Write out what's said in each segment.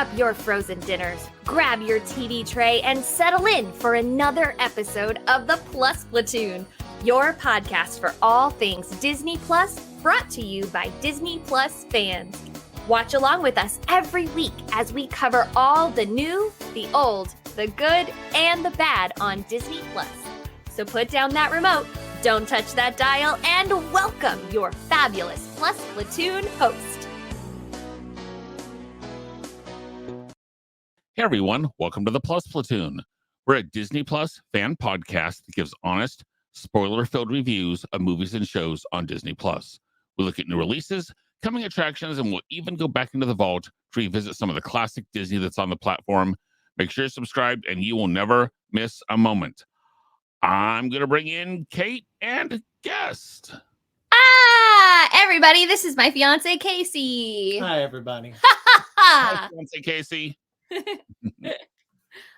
up your frozen dinners, grab your TV tray, and settle in for another episode of the Plus Platoon, your podcast for all things Disney Plus, brought to you by Disney Plus fans. Watch along with us every week as we cover all the new, the old, the good, and the bad on Disney Plus. So put down that remote, don't touch that dial, and welcome your fabulous Plus Platoon host. Hey everyone, welcome to the Plus Platoon. We're a Disney Plus fan podcast that gives honest, spoiler-filled reviews of movies and shows on Disney Plus. We look at new releases, coming attractions, and we'll even go back into the vault to revisit some of the classic Disney that's on the platform. Make sure you're subscribed and you will never miss a moment. I'm going to bring in Kate and guest. Everybody, this is my fiance, Casey. Hi, everybody. Hi, fiance Casey.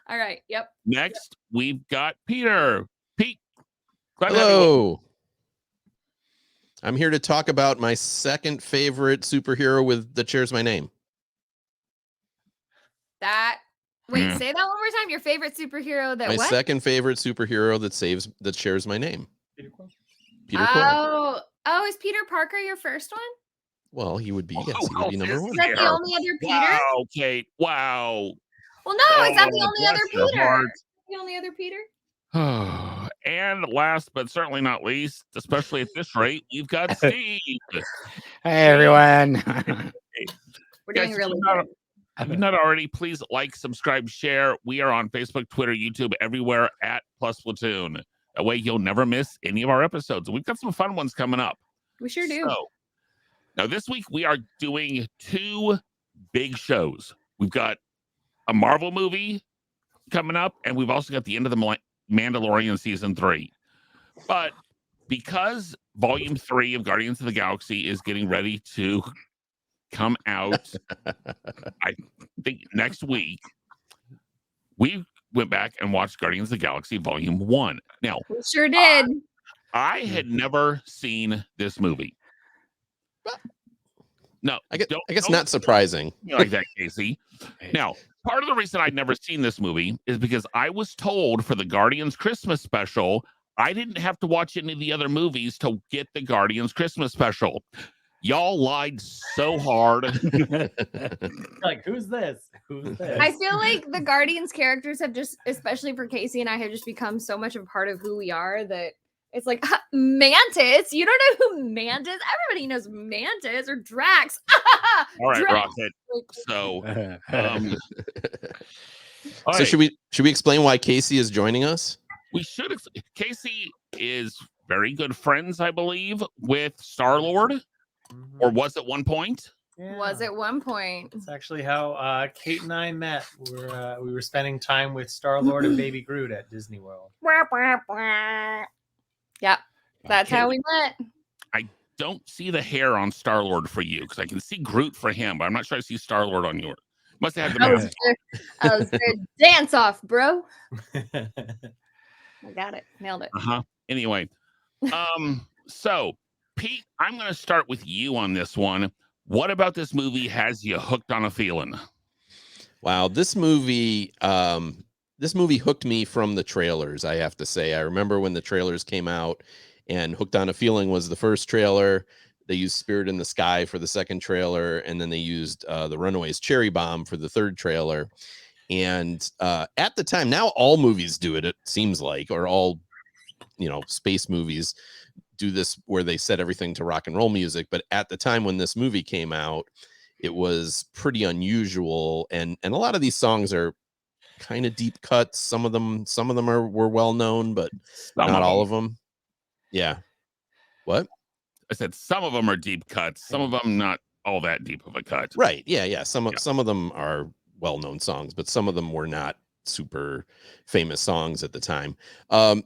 All right, yep. Next, we've got Peter. Pete. Hello. I'm here to talk about my second favorite superhero that shares my name. Say that one more time. Your favorite superhero that My what? second favorite superhero that shares my name. Peter Quill. Peter Quill. Oh, is Peter Parker your first one? Well, he would be. Yes, he would be number one. Is that the only other Peter? Wow, Kate. Wow. Well, no, is that the only other bless your Peter? heart. The only other Peter? And last but certainly not least, especially at this rate, we've got Steve. Hey, everyone. We're doing Guys, really if good. If you've not already, please like, subscribe, share. We are on Facebook, Twitter, YouTube, everywhere at Plus Platoon. That way you'll never miss any of our episodes. We've got some fun ones coming up. We sure do. So, now this week we are doing two big shows. We've got a Marvel movie coming up, and we've also got the end of the Mandalorian season 3. But because volume 3 of Guardians of the Galaxy is getting ready to come out, I think next week, we went back and watched Guardians of the Galaxy volume 1. Now, We sure did. I had never seen this movie. No, I guess don't not surprising. like that, Casey. Now, part of the reason I'd never seen this movie is because I was told for the Guardians Christmas special, I didn't have to watch any of the other movies to get the Guardians Christmas special. Y'all lied so hard. Like, who's this? Who's this? I feel like the Guardians characters have just, especially for Casey and I, have just become so much of a part of who we are that it's like, Mantis? You don't know who Mantis? Everybody knows Mantis or Drax. All right, Drax. Rocket. So, all So right. should we explain why Casey is joining us? We should. Casey is very good friends, I believe, with Star-Lord, or was at one point. Yeah. Was at one point. It's actually how Kate and I met. We were spending time with Star-Lord and Baby Groot at Disney World. Yep, that's Okay. how we met. Don't see the hair on Star-Lord for you, because I can see Groot for him, but I'm not sure I see Star-Lord on yours. Must have had the I was mask. I was good. Dance off, bro. I got it. Nailed it. Anyway, so Pete, I'm going to start with you on this one. What about this movie has you hooked on a feeling? Wow, this movie hooked me from the trailers, I have to say. I remember when the trailers came out, and Hooked on a Feeling was the first trailer. They used Spirit in the Sky for the second trailer, and then they used the Runaways Cherry Bomb for the third trailer. And at the time, now all movies do it, it seems like, or all, space movies do this where they set everything to rock and roll music. But at the time when this movie came out, it was pretty unusual. And a lot of these songs are kind of deep cuts. Some of them were well known, but not all of them. Yeah. What? I said some of them are deep cuts, some of them not all that deep of a cut. Right. Yeah. Some of them are well-known songs, but some of them were not super famous songs at the time.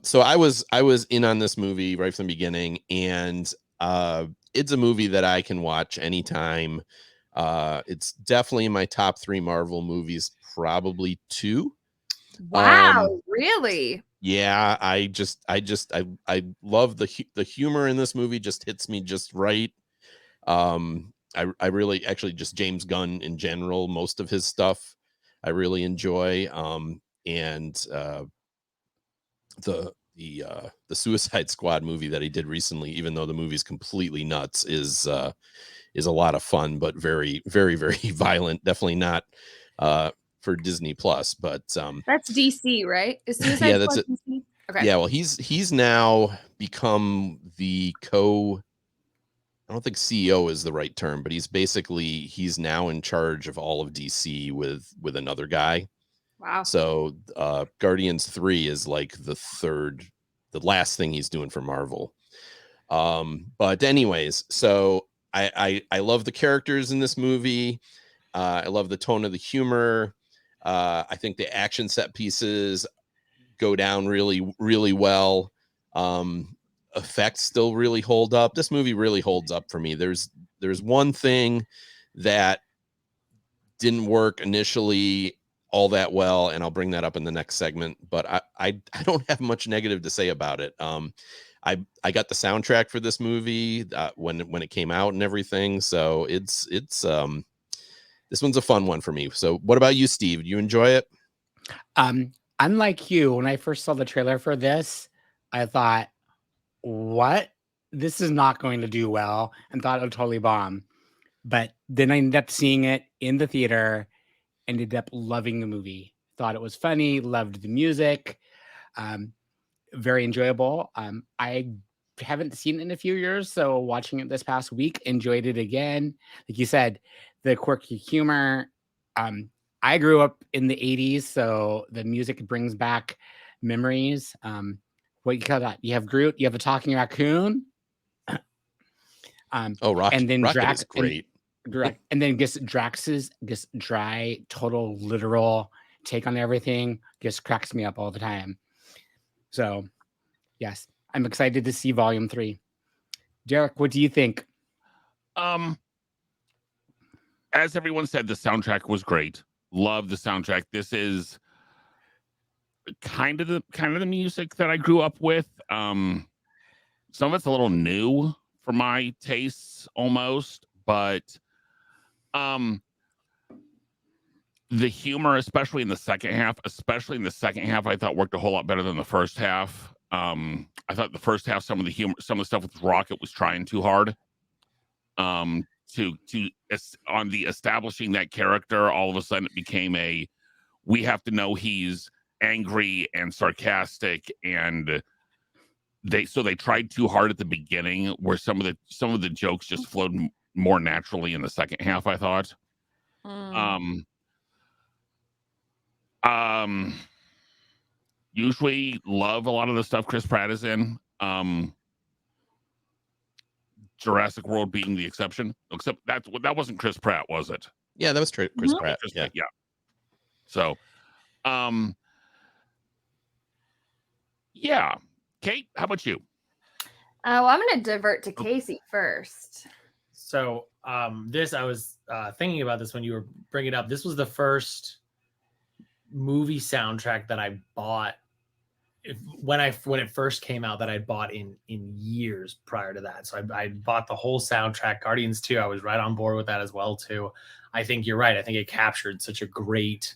So I was in on this movie right from the beginning, and it's a movie that I can watch anytime. It's definitely in my top 3 Marvel movies, probably 2. Wow, really? Yeah, I love the humor in this movie, just hits me just right. I really actually just James Gunn in general, most of his stuff I really enjoy. And the Suicide Squad movie that he did recently, even though the movie's completely nuts, is a lot of fun, but very, very, very violent. Definitely not for Disney Plus, but That's DC, right? Is Suicide yeah, that's Squad it. DC? Okay. Yeah, well, he's now become the I don't think CEO is the right term, but he's now in charge of all of DC with another guy. Wow. So Guardians 3 is like the last thing he's doing for Marvel. But anyways, so I love the characters in this movie. I love the tone of the humor. I think the action set pieces go down really, really well. Effects still really hold up. This movie really holds up for me. There's one thing that didn't work initially all that well, and I'll bring that up in the next segment, but I don't have much negative to say about it. I got the soundtrack for this movie when it came out and everything, so it's this one's a fun one for me. So what about you, Steve? Do you enjoy it? Unlike you, when I first saw the trailer for this, I thought, what? This is not going to do well, and thought it would totally bomb. But then I ended up seeing it in the theater, ended up loving the movie. Thought it was funny, loved the music, very enjoyable. I haven't seen it in a few years, so watching it this past week, enjoyed it again. Like you said, the quirky humor. I grew up in the 80s, so the music brings back memories. What you call that? You have Groot, you have a talking raccoon. And then Rocket Drax is great. And then Drax's dry, total, literal take on everything just cracks me up all the time. So, yes, I'm excited to see Volume 3. Derek, what do you think? As everyone said, the soundtrack was great. Love the soundtrack. This is kind of the music that I grew up with. Some of it's a little new for my tastes almost, but the humor, especially in the second half, I thought worked a whole lot better than the first half. I thought the first half, some of the stuff with Rocket was trying too hard. On the establishing that character, all of a sudden it became we have to know he's angry and sarcastic, and they tried too hard at the beginning, where some of the jokes just flowed more naturally in the second half, I thought. Usually love a lot of the stuff Chris Pratt is in. Jurassic World being the exception, except that wasn't Chris Pratt, was it? Yeah, that was Chris Pratt. Yeah. So, yeah. Kate, how about you? Oh, I'm going to divert to Casey first. So, this I was thinking about this when you were bringing it up. This was the first movie soundtrack that I bought when it first came out, that I bought in years prior to that. So I bought the whole soundtrack. Guardians 2, I was right on board with that as well too. I think you're right. I think it captured such a great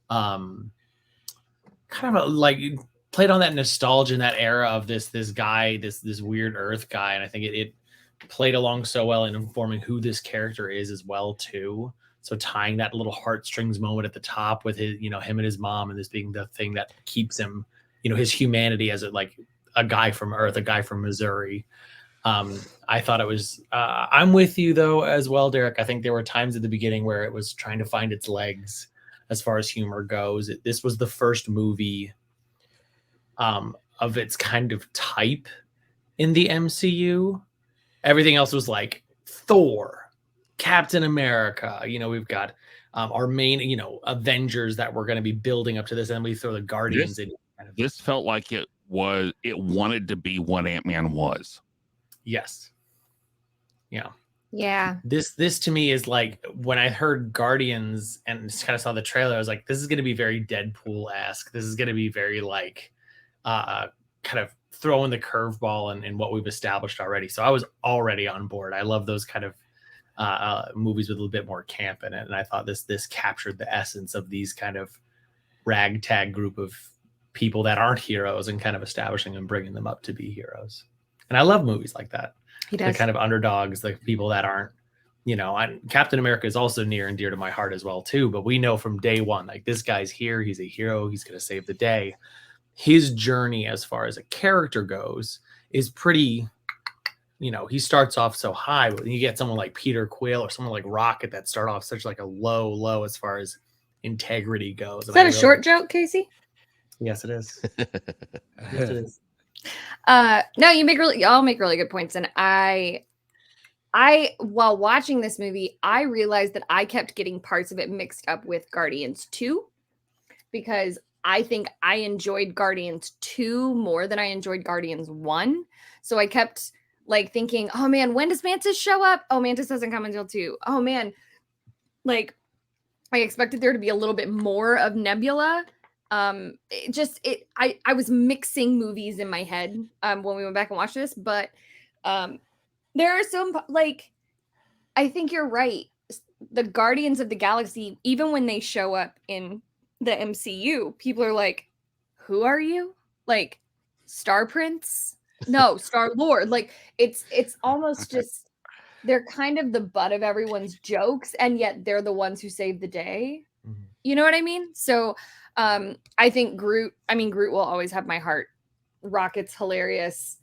kind of like played on that nostalgia in that era of this guy, this weird Earth guy, and I think it played along so well in informing who this character is as well too. So tying that little heartstrings moment at the top with his, him and his mom, and this being the thing that keeps him, his humanity as a guy from Earth, a guy from Missouri. I thought it was, I'm with you though, as well, Derek. I think there were times at the beginning where it was trying to find its legs as far as humor goes. This was the first movie of its kind of type in the MCU. Everything else was like Thor, Captain America. We've got our main, Avengers that we're going to be building up to this, and then we throw the Guardians in. This felt like it wanted to be what Ant-Man was. Yes. Yeah. This to me is like, when I heard Guardians and just kind of saw the trailer, I was like, this is going to be very Deadpool-esque. This is going to be very kind of throwing the curveball in what we've established already. So I was already on board. I love those kind of movies with a little bit more camp in it. And I thought this captured the essence of these kind of ragtag group of people that aren't heroes and kind of establishing and bringing them up to be heroes. And I love movies like that. He The does. kind of underdogs, the people that aren't, Captain America is also near and dear to my heart as well too. But we know from day one, like, this guy's here, he's a hero, he's going to save the day. His journey as far as a character goes is pretty, he starts off so high, but you get someone like Peter Quill or someone like Rocket that start off such like a low as far as integrity goes. Is that a short joke, Casey? Yes, it is. Yes, it is. No, y'all make really good points. And I while watching this movie, I realized that I kept getting parts of it mixed up with Guardians 2, because I think I enjoyed Guardians 2 more than I enjoyed Guardians 1. So I kept like thinking, oh man, when does Mantis show up? Oh, Mantis doesn't come until 2. Oh man. Like, I expected there to be a little bit more of Nebula. I was mixing movies in my head when we went back and watched this, but there are some, like, I think you're right. The Guardians of the Galaxy, even when they show up in the MCU, people are like, who are you? Like, Star Prince? No, Star Lord. Like, it's almost just, they're kind of the butt of everyone's jokes, and yet they're the ones who save the day. Mhm. You know what I mean? So I think Groot will always have my heart. Rocket's hilarious.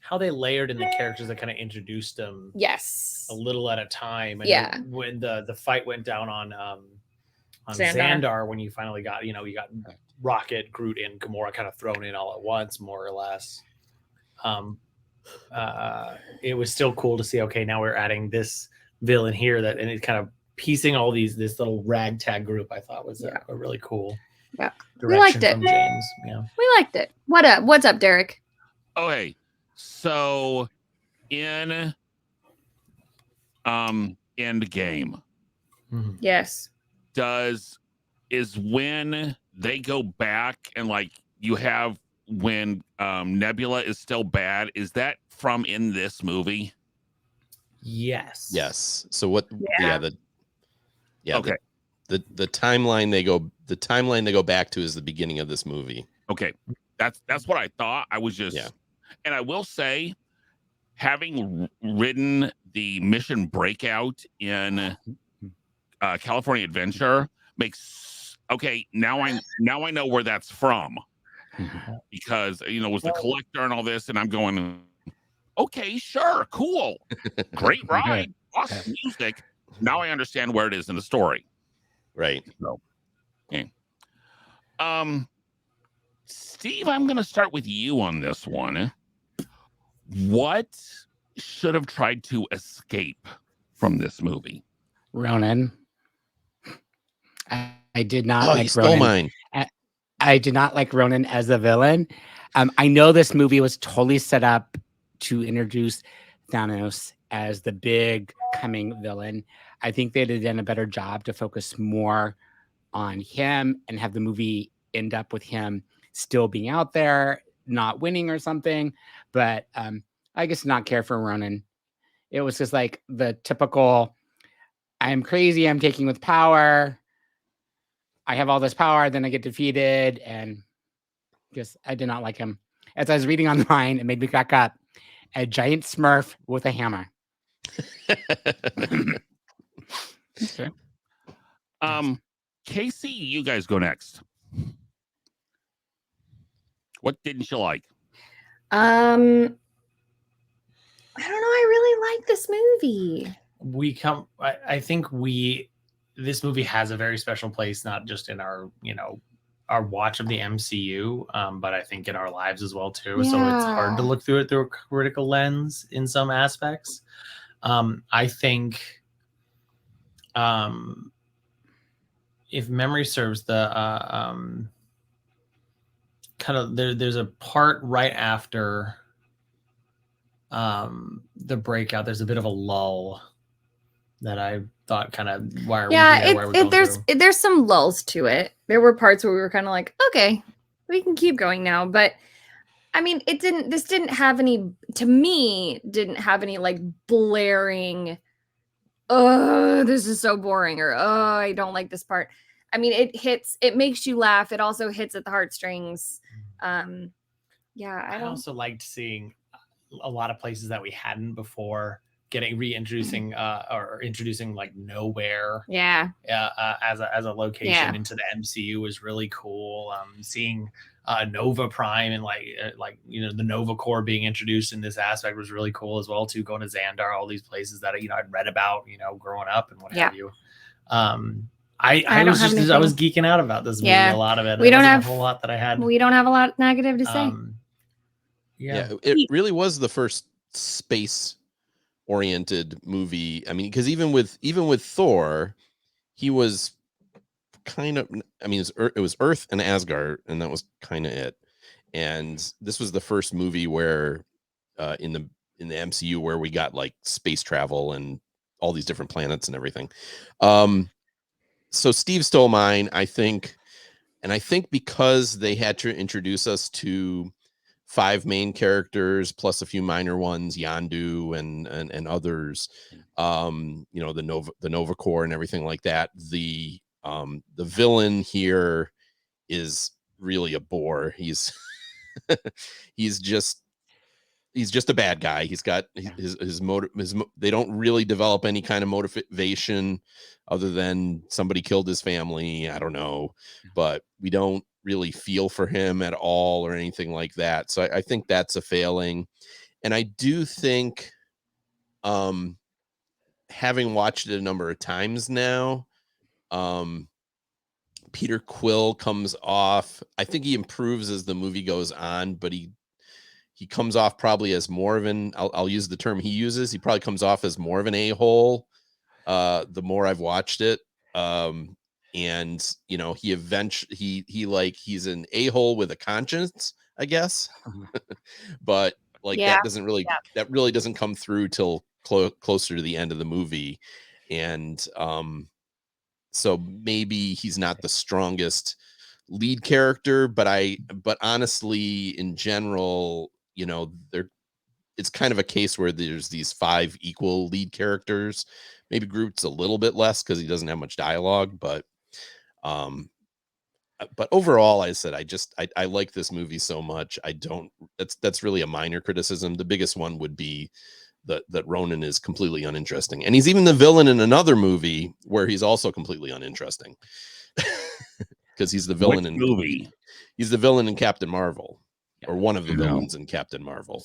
How they layered in the characters that kind of introduced them Yes. a little at a time. And Yeah. when the fight went down on Xandar. Xandar, when you finally got, you got Rocket, Groot, and Gamora kind of thrown in all at once, more or less. It was still cool to see, okay, now we're adding this villain here, and it kind of piecing all this little ragtag group, I thought was a really cool We liked direction it. from James. Yeah. We liked it. What's up, Derek? Okay, so in Endgame, Mhm. Yes. is when they go back and like you have when Nebula is still bad, is that from in this movie? Yes. Yes. So what? Yeah. Okay. The timeline they go back to is the beginning of this movie. Okay, that's what I thought. I was just, Yeah. And I will say, having ridden the Mission Breakout in California Adventure makes now I know where that's from, because it was the Collector and all this, and I'm going, okay, sure, cool, great ride, awesome music. Now I understand where it is in the story. Right. So, okay. Steve, I'm going to start with you on this one. What should have tried to escape from this movie? Ronan. I did not Oh, you like stole Ronan. mine. I did not like Ronan as a villain. I know this movie was totally set up to introduce Thanos as the big coming villain. I think they'd have done a better job to focus more on him and have the movie end up with him still being out there, not winning or something. But I guess not care for Ronan. It was just like the typical, I'm crazy, I'm taking with power. I have all this power, then I get defeated, and just I did not like him. As I was reading online, it made me crack up. A giant Smurf with a hammer. Okay. Casey, you guys go next. What didn't you like? I don't know. I really like this movie. I think this movie has a very special place, not just in our watch of the MCU, but I think in our lives as well too. So it's hard to look through it through a critical lens in some aspects. I think, if memory serves, the kind of there's a part right after the breakout. There's a bit of a lull that I thought kind of, why are we here? Why are we going through? There's some lulls to it. There were parts where we were kind of like, okay, we can keep going now. But I mean, this didn't have any, to me, didn't have any like blaring, oh, this is so boring, or oh, I don't like this part. I mean, it makes you laugh. It also hits at the heartstrings. Yeah, I also liked seeing a lot of places that we hadn't before reintroducing or introducing like nowhere as a location into the MCU was really cool. Seeing Nova Prime and like the Nova Corps being introduced in this aspect was really cool as well too. Going to Xandar, all these places that I'd read about growing up and what have you. I was geeking out about this movie, a lot of it. We don't have a whole lot that I had. We don't have a lot negative to say. Yeah, it really was the first space oriented movie. I mean, because even with Thor, he was kind of, I mean, it was Earth and Asgard, and that was kind of it. And this was the first movie where in the MCU where we got like space travel and all these different planets and everything. So Steve stole mine, I think, and I think because they had to introduce us to 5 main characters plus a few minor ones, Yondu and others, the Nova Corps and everything like that. The villain here is really a bore. He's he's just a bad guy. He's got his motive. They don't really develop any kind of motivation other than somebody killed his family. I don't know, but we don't really feel for him at all or anything like that. So I think that's a failing. And I do think, having watched it a number of times now, Peter Quill comes off. I think he improves as the movie goes on, but he comes off probably as more of an, I'll use the term he uses. He probably comes off as more of an a-hole. The more I've watched it. And he eventually, he's an a-hole with a conscience, I guess. But that doesn't really, that really doesn't come through till closer to the end of the movie. And, so maybe he's not the strongest lead character, but honestly, in general, it's kind of a case where there's these 5 equal lead characters. Maybe Groot's a little bit less because he doesn't have much dialogue, but overall, I said I like this movie so much. That's really a minor criticism. The biggest one would be that Ronan is completely uninteresting, and he's even the villain in another movie where he's also completely uninteresting because he's the villain in movie. He's the villain in Captain Marvel, or one of the villains in Captain Marvel.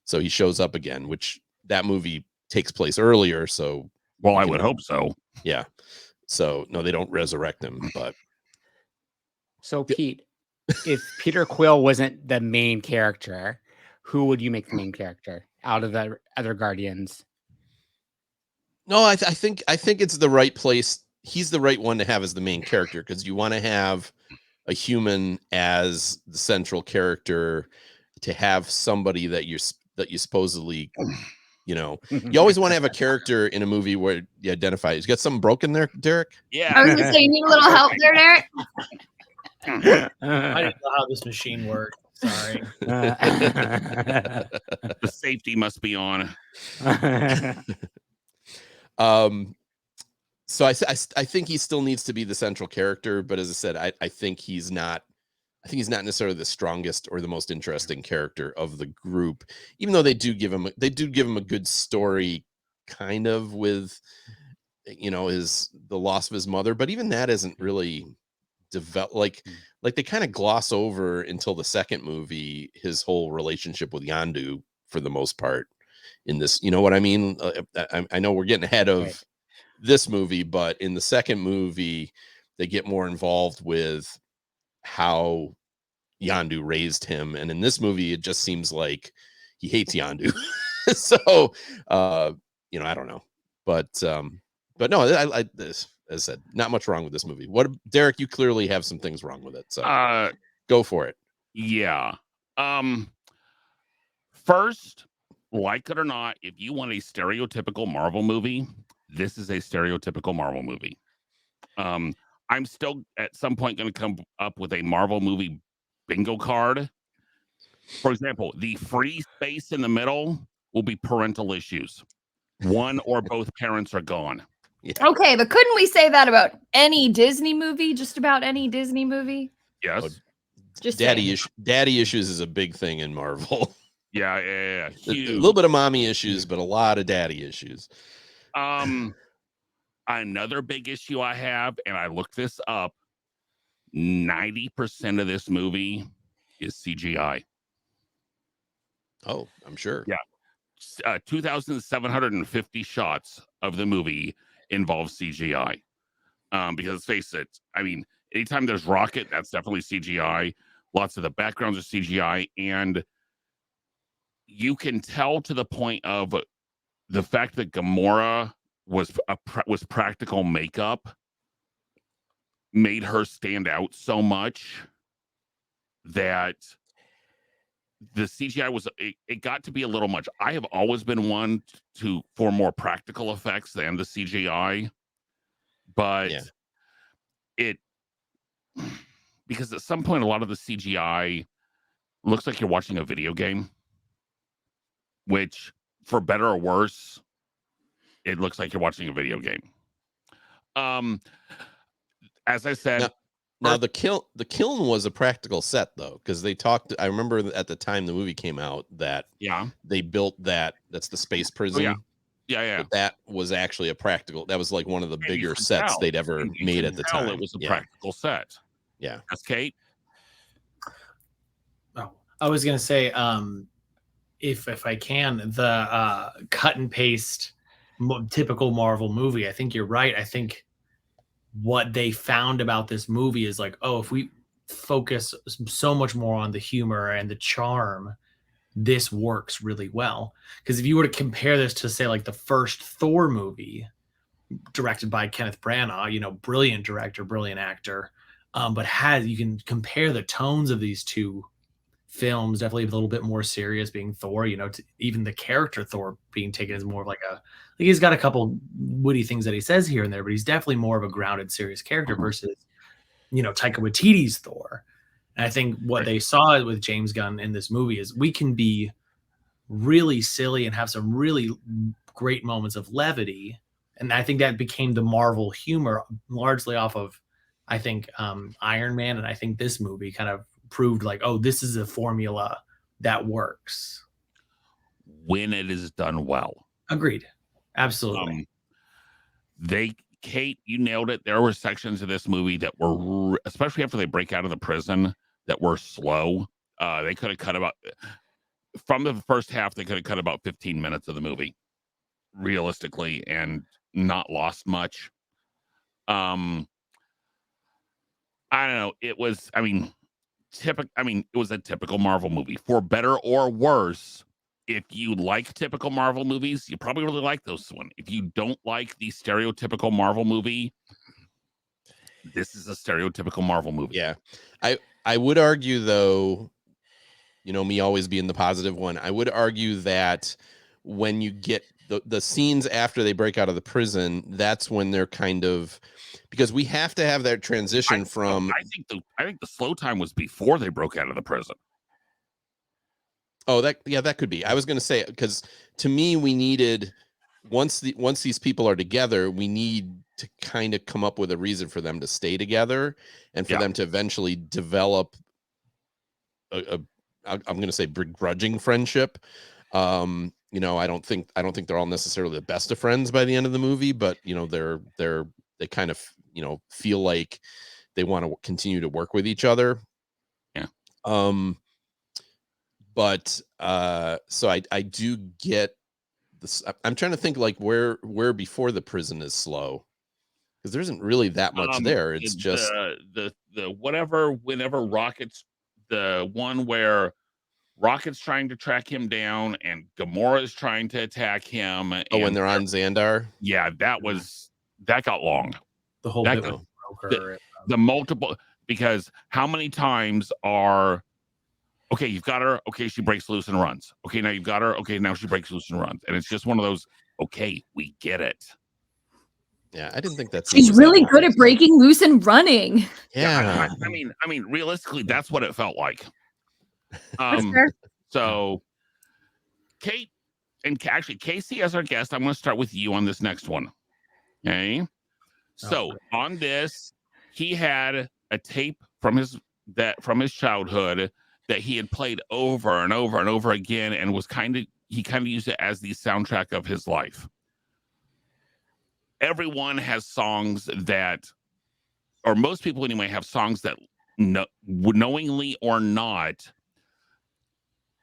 So he shows up again, which that movie takes place earlier. So, well, I would hope so. Yeah. So no, they don't resurrect him, but. So Pete, if Peter Quill wasn't the main character, who would you make the main character out of the other Guardians? No, I think it's the right place. He's the right one to have as the main character, because you want to have a human as the central character, to have somebody that you supposedly, you always want to have a character in a movie where you identify. You got something broken there, Derek? Yeah. I was gonna say, you need a little help there, Derek. I didn't know how this machine worked. Sorry. The safety must be on. So I think he still needs to be the central character, but as I said, I think he's not. I think he's not necessarily the strongest or the most interesting character of the group, even though they do give him a good story, kind of, with the loss of his mother. But even that isn't really developed. Like they kind of gloss over until the second movie his whole relationship with Yondu for the most part in this. You know what I mean? I know we're getting ahead of this movie, but in the second movie they get more involved with how Yondu raised him, and in this movie it just seems like he hates Yondu. So I don't know, but no, I this, as I said, not much wrong with this movie. What, Derek? You clearly have some things wrong with it, so go for it. Yeah. First, like it or not, if you want a stereotypical Marvel movie, this is a stereotypical Marvel movie. I'm still at some point going to come up with a Marvel movie bingo card, For example, the free space in the middle will be parental issues. One or both parents are gone. Yeah. Okay, but couldn't we say that about any Disney movie? Just about any Disney movie? Yes. Oh, Just daddy saying. daddy issues is a big thing in Marvel. Yeah. A Huge. little bit of mommy issues, but a lot of daddy issues. Another big issue I have, and I looked this up, 90% of this movie is CGI. Oh, I'm sure. Yeah. 2,750 shots of the movie involve CGI. Because let's face it, I mean, anytime there's rocket, that's definitely CGI. Lots of the backgrounds are CGI, and you can tell to the point of the fact that Gamora was practical makeup made her stand out so much that the CGI was it got to be a little much. I have always been one for more practical effects than the CGI, but it because at some point a lot of the CGI looks like you're watching a video game, which for better or worse, it looks like you're watching a video game. As I said, now the kiln was a practical set though, because they talked. I remember at the time the movie came out that they built that's the space prison. Yeah. But that was actually a practical. That was like one of the bigger sets they'd ever made at the time. It was a practical set. Yeah. That's Kate. Oh, I was gonna say, if I can, the cut and paste typical Marvel movie. I think you're right. I think what they found about this movie is like, oh, if we focus so much more on the humor and the charm, this works really well. Because if you were to compare this to, say, like the first Thor movie directed by Kenneth Branagh, brilliant director, brilliant actor, but you can compare the tones of these two films, definitely a little bit more serious, being Thor, even the character Thor being taken as more of like he's got a couple witty things that he says here and there, but he's definitely more of a grounded, serious character versus, Taika Waititi's Thor. And I think what they saw with James Gunn in this movie is we can be really silly and have some really great moments of levity. And I think that became the Marvel humor largely off of, I think, Iron Man. And I think this movie kind of proved like, oh, this is a formula that works when it is done well. Agreed. Absolutely. Kate, you nailed it. There were sections of this movie that were, especially after they break out of the prison, that were slow. They could have cut about, from the first half, they could have cut about 15 minutes of the movie, realistically, and not lost much. I don't know. It was, it was a typical Marvel movie, for better or worse. If you like typical Marvel movies, you probably really like this one. If you don't like the stereotypical Marvel movie, this is a stereotypical Marvel movie. Yeah. I would argue, though, me always being the positive one, I would argue that when you get the scenes after they break out of the prison, that's when they're kind of, because we have to have that transition from. I think the slow time was before they broke out of the prison. Oh, that could be. I was going to say, because to me, we needed, once these people are together, we need to kind of come up with a reason for them to stay together and for them to eventually develop I'm going to say begrudging friendship. I don't think they're all necessarily the best of friends by the end of the movie, but they kind of feel like they want to continue to work with each other. Yeah. But so I do get this. I'm trying to think like where before the prison is slow, because there isn't really that much there. It's just the whenever Rocket's, the one where Rocket's trying to track him down and Gamora is trying to attack him. When they're on Xandar. Yeah, that got long. The whole bit with Broker. The multiple, because how many times are, okay, you've got her, okay, she breaks loose and runs. Okay, now you've got her, okay, now she breaks loose and runs. And it's just one of those, okay, we get it. Yeah, I didn't think that's. She's really good at breaking loose and running. Yeah. I mean, realistically, that's what it felt like. That's Um, fair. so Kate and actually Casey as our guest, I'm going to start with you on this next one. Okay. So on this, he had a tape from his childhood that he had played over and over and over again, and he kind of used it as the soundtrack of his life. Everyone has songs that, or most people anyway, have songs that knowingly or not,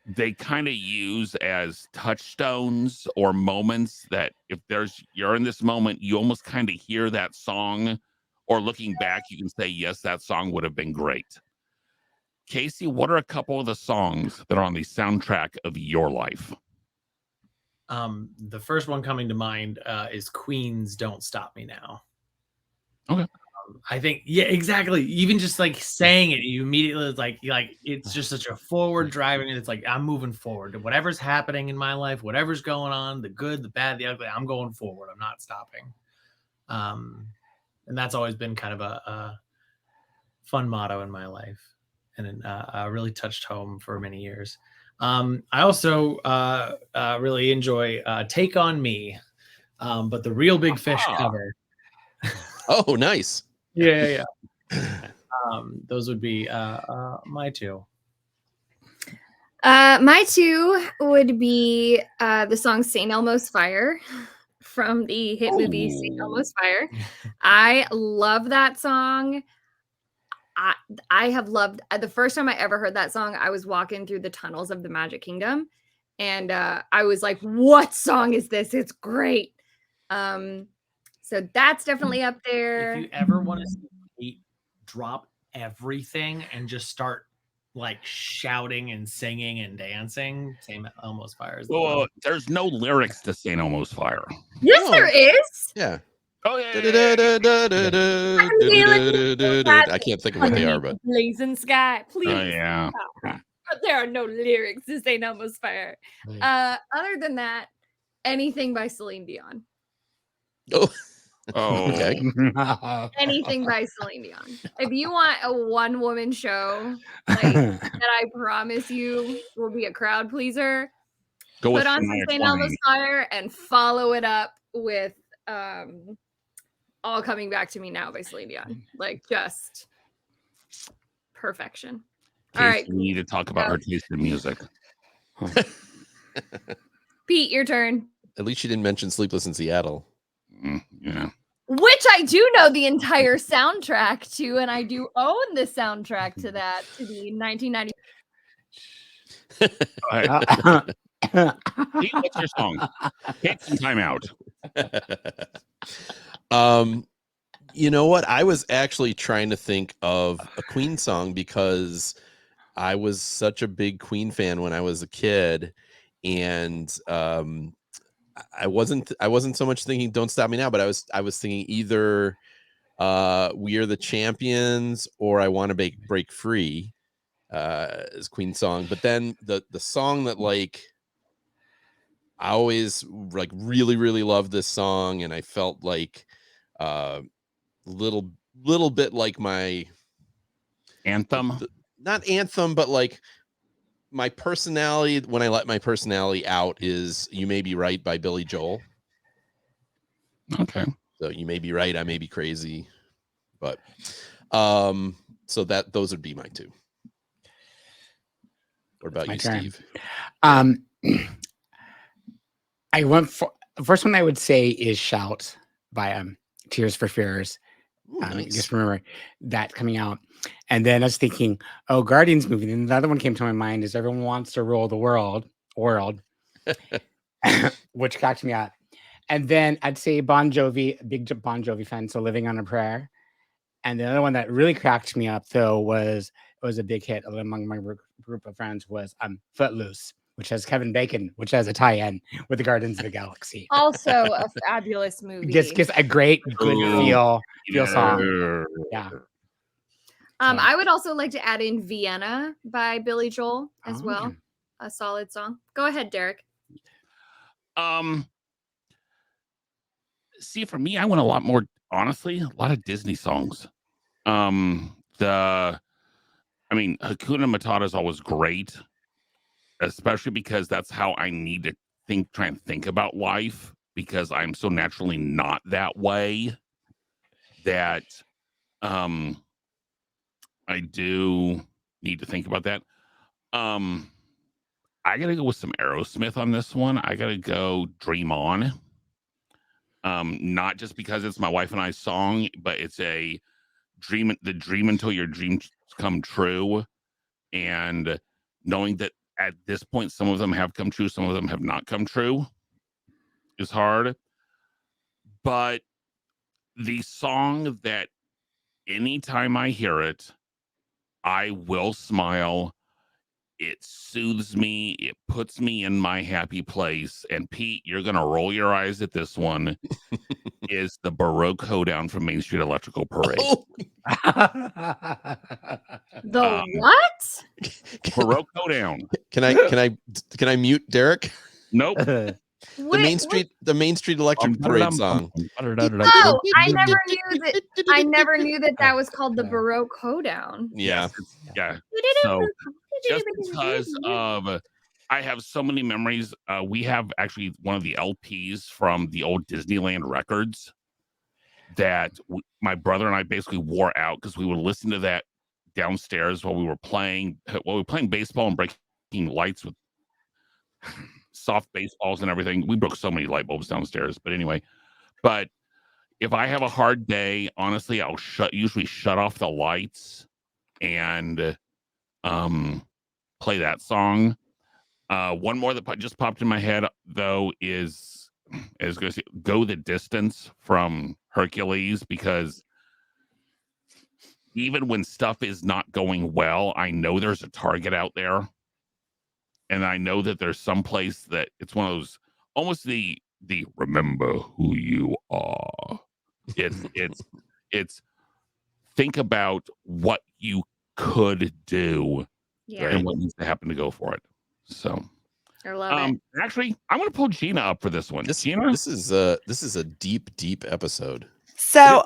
they kind of use as touchstones or moments that if you're in this moment, you almost kind of hear that song, or looking back, you can say, yes, that song would have been great. Casey, what are a couple of the songs that are on the soundtrack of your life? The first one coming to mind is Queen's "Don't Stop Me Now." Okay. I think, yeah, exactly. Even just like saying it, you immediately like it's just such a forward driving. It's like I'm moving forward. Whatever's happening in my life, whatever's going on, the good, the bad, the ugly, I'm going forward. I'm not stopping. And that's always been kind of a fun motto in my life, and really touched home for many years. I also really enjoy "Take on Me," but the Real Big Fish cover. Oh, nice. Yeah. Those would be my two. My two would be the song St. Elmo's Fire from the hit movie St. Elmo's Fire. I love that song. I have loved the first time I ever heard that song, I was walking through the tunnels of the Magic Kingdom, and I was like, what song is this? It's great. So that's definitely up there. If you ever want to see Kate drop everything and just start like shouting and singing and dancing, St. Elmo's Fire is the one. Well, there's no lyrics to St. Elmo's Fire. Yes, there is. Yeah. Oh, yeah. I can't think of what they are, but blazing sky, please. Oh, yeah. But there are no lyrics to St. Elmo's Fire. Other than that, anything by Celine Dion. Oh, okay. Anything by Celine Dion. If you want a one-woman show like that, I promise you will be a crowd pleaser. Put on some St. Elmo's Fire and follow it up with All Coming Back to Me Now by Celine Dion. Like, just perfection. All right. We need to talk about our taste in music. Pete, your turn. At least you didn't mention Sleepless in Seattle. Yeah. Which I do know the entire soundtrack to, and I do own the soundtrack to that, to the 1990. Pete, what's your song? Take some time out. You know what? I was actually trying to think of a Queen song because I was such a big Queen fan when I was a kid, and I wasn't so much thinking "Don't Stop Me Now," but I was thinking either "We Are the Champions" or "I Want to Break Free" as Queen song. But then the song that like I always like really loved this song, and I felt like little bit like my anthem. Not anthem, but like my personality, when I let my personality out, is "You May Be Right" by Billy Joel. Okay. So you may be right, I may be crazy, but so those would be my two. What about you, Steve? I went for the first one I would say is "Shout" by Tears for Fears. Nice. Just remember that coming out. And then I was thinking, Guardians movie. And the other one came to my mind is "Everyone Wants to Rule the World," which cracked me up. And then I'd say Bon Jovi, big Bon Jovi fan, so "Living on a Prayer." And the other one that really cracked me up, though, was a big hit among my group of friends, was "Footloose," which has Kevin Bacon, which has a tie-in with the Guardians of the Galaxy. Also a fabulous movie. Just gives a great, good feel song. Yeah. I would also like to add in "Vienna" by Billy Joel as well. Okay. A solid song. Go ahead, Derek. See, for me, I went a lot more, honestly, a lot of Disney songs. I I mean, Hakuna Matata is always great, especially because that's how I need to try and think about life, because I'm so naturally not that way that I do need to think about that. I gotta go with some Aerosmith on this one. I gotta go Dream On. Not just because it's my wife and I's song, but it's the dream until your dreams come true. And knowing that at this point, some of them have come true, some of them have not come true is hard. But the song that anytime I hear it, I will smile. It soothes me. It puts me in my happy place. And Pete, you're going to roll your eyes at this one. Is the Baroque Hoedown from Main Street Electrical Parade. Oh, The what? Baroque Hoedown. can I mute Derek? Nope. The Main Street Electric Parade song. Oh, I never knew that was called the Baroque Hoedown. Yeah. Yeah. So just because of I have so many memories. We have actually one of the LPs from the old Disneyland records that my brother and I basically wore out because we would listen to that downstairs while we were playing baseball and breaking lights with soft baseballs and everything. We broke so many light bulbs downstairs. But anyway, if I have a hard day, honestly, I'll usually shut off the lights and play that song. One more that just popped in my head though is going to say Go the Distance from Hercules, because even when stuff is not going well, I know there's a target out there. And I know that there's some place that it's one of those almost the remember who you are. It's think about what you could do and what needs to happen to go for it. So I love it. Actually, I'm gonna pull Gina up for this one. Gina? This is a deep episode. So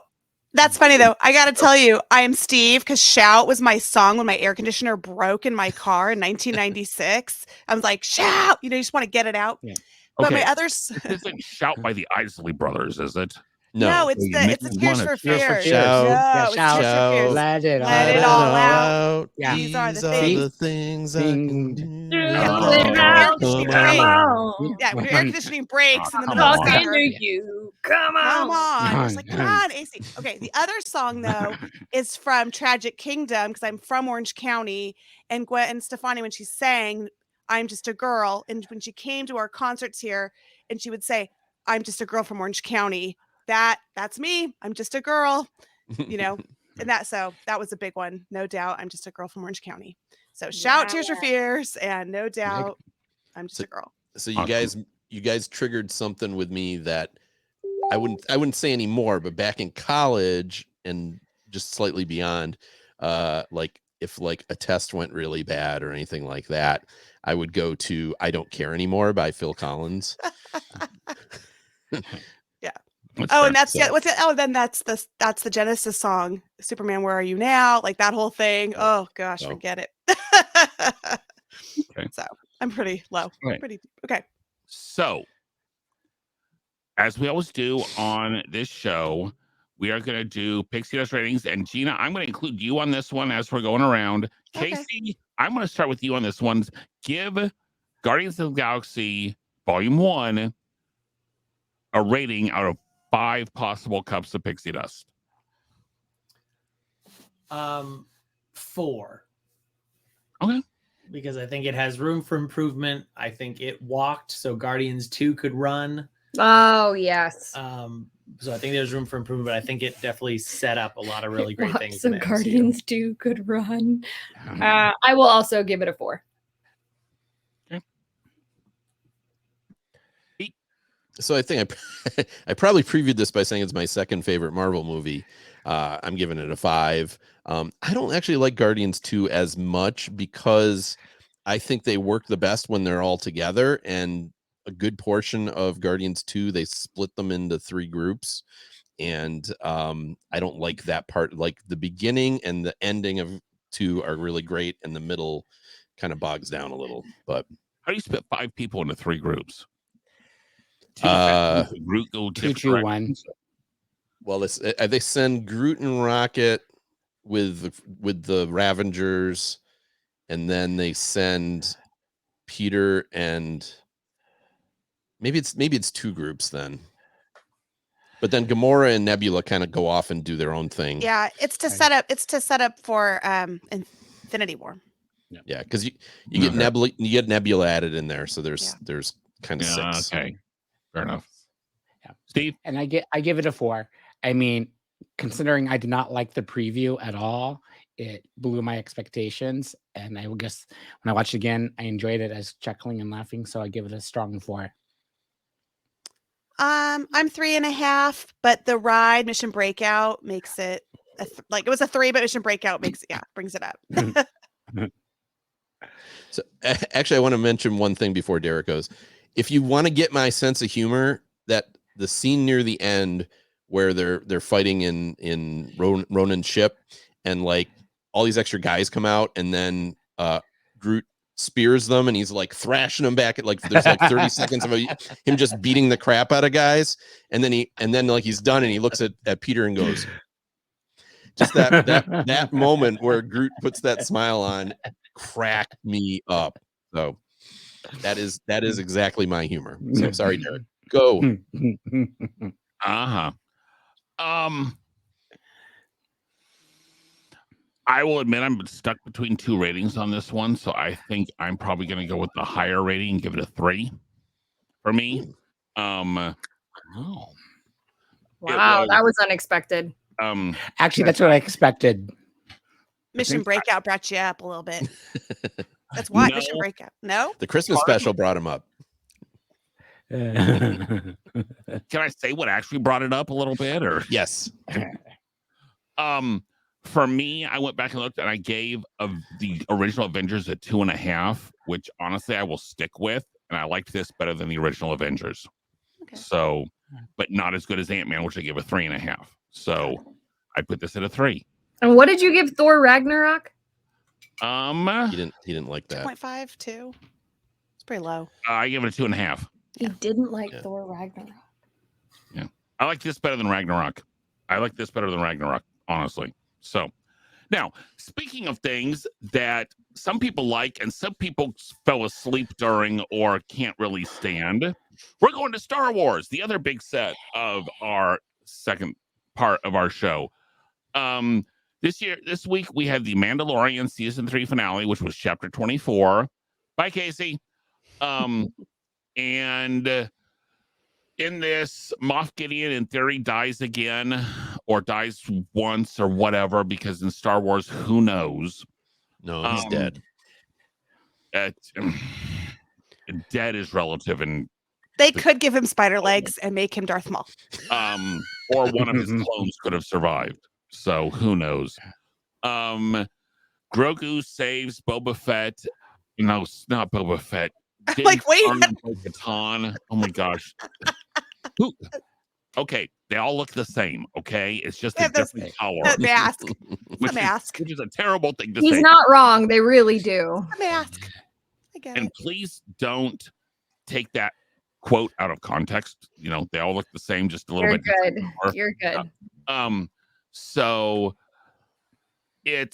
that's funny though. I got to tell you, I am Steve because Shout was my song when my air conditioner broke in my car in 1996. I was like, Shout, you just want to get it out. Yeah. But Okay. my others. This isn't Shout by the Isley Brothers, is it? No, it's the Tears for Fears. No, it's Shout. Tears for Fears. Let it Let it all out. Yeah. These are the things I can do. Yeah, when your air conditioning breaks in the middle of summer. Come on. It's like, come on, AC. Okay, the other song though is from Tragic Kingdom because I'm from Orange County, and Gwen Stefani, when she sang I'm Just a Girl, and when she came to our concerts here and she would say, I'm just a girl from Orange County. That's me. I'm just a girl, and that was a big one. No doubt. I'm just a girl from Orange County. So Shout, Tears for Fears, and no doubt I'm just a girl. So you guys triggered something with me that I wouldn't say anymore, but back in college and just slightly beyond, like if like a test went really bad or anything like that, I would go to I Don't Care Anymore by Phil Collins. Yeah. And that's then that's the Genesis song, Superman, Where Are You Now? Like that whole thing. Oh gosh, forget it. Okay. So I'm pretty low. Right. Pretty okay. So as we always do on this show, we are going to do Pixie Dust ratings. And Gina, I'm going to include you on this one as we're going around. Okay. Casey, I'm going to start with you on this one. Give Guardians of the Galaxy Volume 1 a rating out of 5 possible cups of pixie dust. 4. Okay. Because I think it has room for improvement. I think it walked so Guardians 2 could run. Oh, yes. So I think there's room for improvement, but I think it definitely set up a lot of really great things. So Guardians 2 could run. I will also give it a 4. So I think I probably previewed this by saying it's my second favorite Marvel movie. I'm giving it a 5. I don't actually like Guardians 2 as much because I think they work the best when they're all together, and a good portion of Guardians 2, they split them into 3 groups. And I don't like that part, like the beginning and the ending of two are really great, and the middle kind of bogs down a little. But how do you split 5 people into 3 groups? Groot go 2, 2, 1. Well, they send Groot and Rocket with the Ravengers, and then they send Peter and maybe it's 2 groups then. But then Gamora and Nebula kind of go off and do their own thing. Yeah, it's to set up for Infinity War. Yeah, because you get Nebula added in there, so there's kind of 6. Okay, fair enough. Yeah, Steve, and I give it a 4. I mean, considering I did not like the preview at all, it blew my expectations, and I guess when I watched it again, I enjoyed it as chuckling and laughing. So I give it a strong 4. I'm 3.5, but the ride Mission Breakout makes it it was a 3, but Mission Breakout brings it up. So actually, I want to mention one thing before Derek goes. If you want to get my sense of humor, that the scene near the end where they're fighting in Ronan's ship, and like all these extra guys come out, and then Groot spears them, and he's like thrashing them back at there's 30 seconds of him just beating the crap out of guys, and then like he's done, and he looks at Peter and goes, just that moment where Groot puts that smile on cracked me up. So that is exactly my humor. So sorry, Derek. Go. I will admit I'm stuck between 2 ratings on this one, so I think I'm probably going to go with the higher rating and give it a 3 for me. Wow, that was unexpected. Actually, that's what I expected. Mission Breakout brought you up a little bit. That's why Mission Breakout. No, the Christmas special brought him up. Can I say what actually brought it up a little bit? Or yes. For me, I went back and looked, and I gave the original Avengers a 2.5, which honestly I will stick with, and I liked this better than the original Avengers. Okay. So, but not as good as Ant-Man, which I gave a 3.5. So I put this at a 3. And what did you give Thor Ragnarok? He didn't like that. 2.5, 2. It's pretty low. I gave it a 2.5. He didn't like Thor Ragnarok. Yeah, I like this better than Ragnarok. Honestly. So now, speaking of things that some people like and some people fell asleep during or can't really stand, we're going to Star Wars, the other big set of our second part of our show. This week we had the Mandalorian season 3 finale, which was chapter 24. Bye, Casey. And in this, Moff Gideon, in theory, dies again, or dies once, or whatever, because in Star Wars, who knows? No, he's dead. Dead is relative, and they could give him spider legs and make him Darth Maul. Or one of his clones could have survived. So who knows? Grogu saves Boba Fett. No, not Boba Fett. Like, wait. Bo-Katan. Oh my gosh. Okay, they all look the same. Okay, it's just a different color. The mask. The mask. Which is a terrible thing to say. He's not wrong. They really do. The mask. I get it. Please don't take that quote out of context. You know, they all look the same, just a little bit. You're good. So then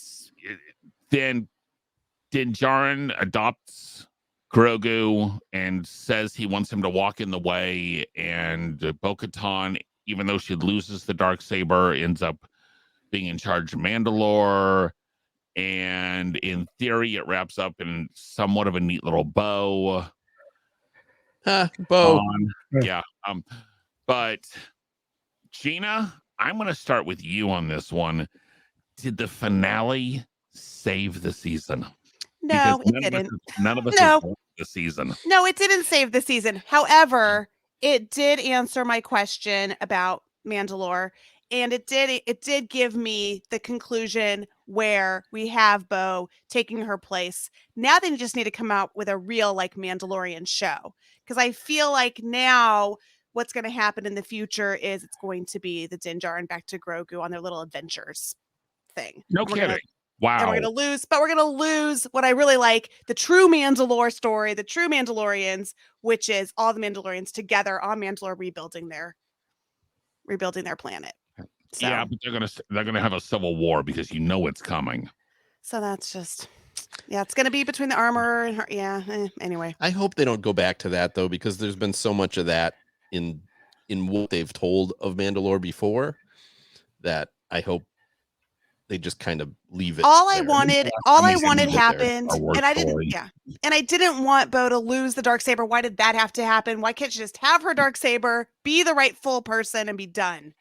Din Djarin adopts Grogu and says he wants him to walk in the way, and Bo-Katan, even though she loses the Darksaber, ends up being in charge of Mandalore, and in theory it wraps up in somewhat of a neat little bow. Bow. Yeah. But Gina, I'm going to start with you on this one. Did the finale save the season? No, it didn't. None of us saved the season. No, it didn't save the season. However, it did answer my question about Mandalore, and it did give me the conclusion where we have Bo taking her place. Now they just need to come out with a real Mandalorian show, because I feel like now what's going to happen in the future is it's going to be the Din Djarin back to Grogu on their little adventures thing. No kidding. Wow. And we're going to lose what I really like, the true Mandalore story, the true Mandalorians, which is all the Mandalorians together on Mandalore rebuilding their planet. So, yeah, but they're gonna have a civil war because you know it's coming. So that's just, it's going to be between the armor and her. Yeah. Anyway, I hope they don't go back to that though, because there's been so much of that in what they've told of Mandalore before that I hope they just kind of leave it. All there. I wanted happened, and I didn't. Yeah, and I didn't want Bo to lose the Darksaber. Why did that have to happen? Why can't she just have her Darksaber, be the rightful person, and be done?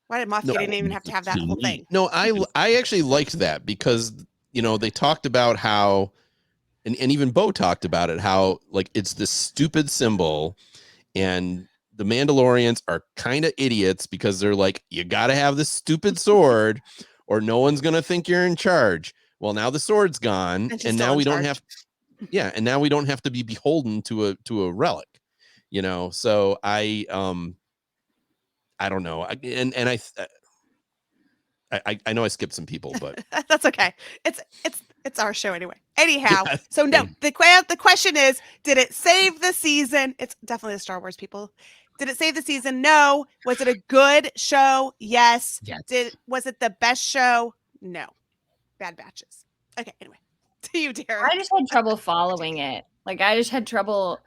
Why did Moff Gideon even have to have that whole thing? No, I actually liked that because they talked about how, and even Bo talked about it, how like it's this stupid symbol, and the Mandalorians are kind of idiots because they're like, you got to have this stupid sword or no one's going to think you're in charge. Well, now the sword's gone and now we don't have, and now we don't have to be beholden to a relic, So I don't know. I know I skipped some people, but that's okay. It's our show anyway. Anyhow, so no, the question is, did it save the season? It's definitely the Star Wars people. Did it save the season? No. Was it a good show? Yes. Was it the best show? No. Bad batches. Okay, anyway. To you, Derek. I just had trouble following it. Like I just had trouble.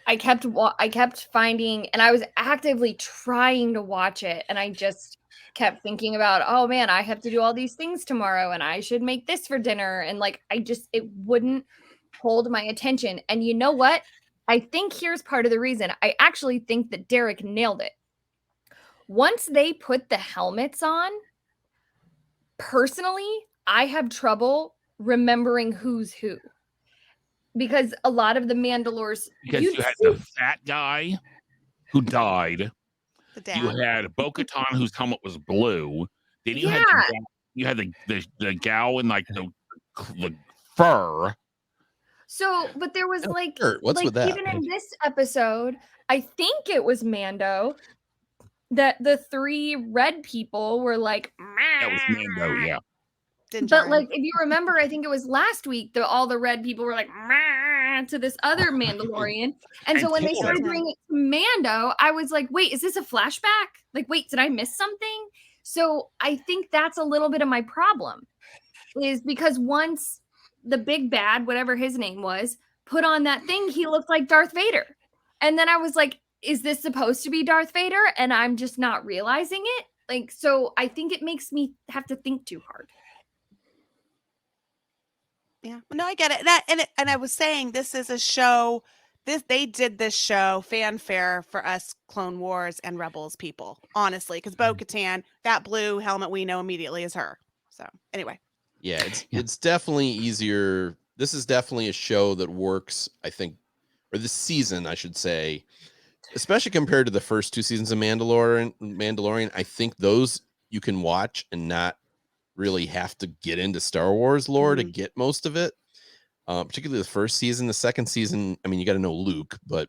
I kept finding, and I was actively trying to watch it, and I just kept thinking about, oh man, I have to do all these things tomorrow, and I should make this for dinner, and like it wouldn't hold my attention. And you know what? I think here's part of the reason. I actually think that Derek nailed it. Once they put the helmets on, personally, I have trouble remembering who's who. Because a lot of the Mandalores... Because you had the fat guy who died. The dad. You had Bo-Katan whose helmet was blue. Then you had the gal in like the fur. So, but there was What's with that? Even in this episode, I think it was Mando, that the three red people were like, that was Mando, yeah. But like, if you remember, I think it was last week that all the red people were like to this other Mandalorian. And so when they started doing it to Mando, I was like, wait, is this a flashback? Like, wait, did I miss something? So I think that's a little bit of my problem, is because once the big bad, whatever his name was, put on that thing, he looked like Darth Vader. And then I was like, is this supposed to be Darth Vader? And I'm just not realizing it. Like, so I think it makes me have to think too hard. Yeah, no, I get it. And I was saying, this is a show. They did this show fanfare for us Clone Wars and Rebels people, honestly, because Bo-Katan, that blue helmet, we know immediately is her. So anyway, yeah, it's definitely easier. This is definitely a show that works, I think, or this season, I should say, especially compared to the first two seasons of Mandalorian. I think those you can watch and not really have to get into Star Wars lore to get most of it. Particularly the first season. The second season, I mean, you got to know Luke, but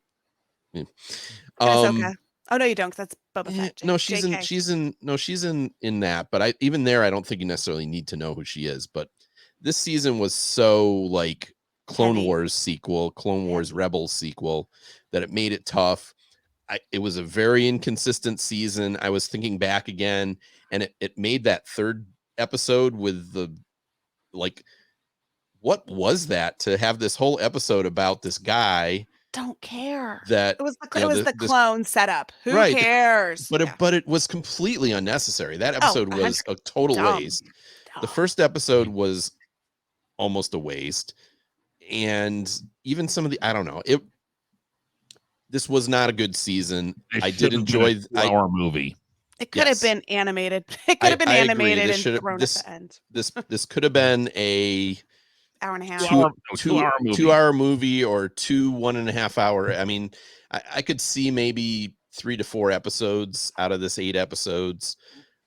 Ahsoka. Oh no, you don't, because that's Boba Fett. No, she's in that, but even there, I don't think you necessarily need to know who she is. But this season was so like Clone Wars sequel, Clone Wars Rebels sequel, that it made it tough. It was a very inconsistent season. I was thinking back again, and it made that third episode with the like, what was that, to have this whole episode about this guy? Don't care. That it was the clone setup. Who cares? But it was completely unnecessary. That episode was a total waste. The first episode was almost a waste, and even some of the, I don't know, this was not a good season. I did enjoy our movie. It could have been animated. It could have been animated and thrown at the end. This could have been a hour and a half, 2-hour movie, or 2 1.5 hour. I mean, I could see maybe 3 to 4 episodes out of this 8 episodes.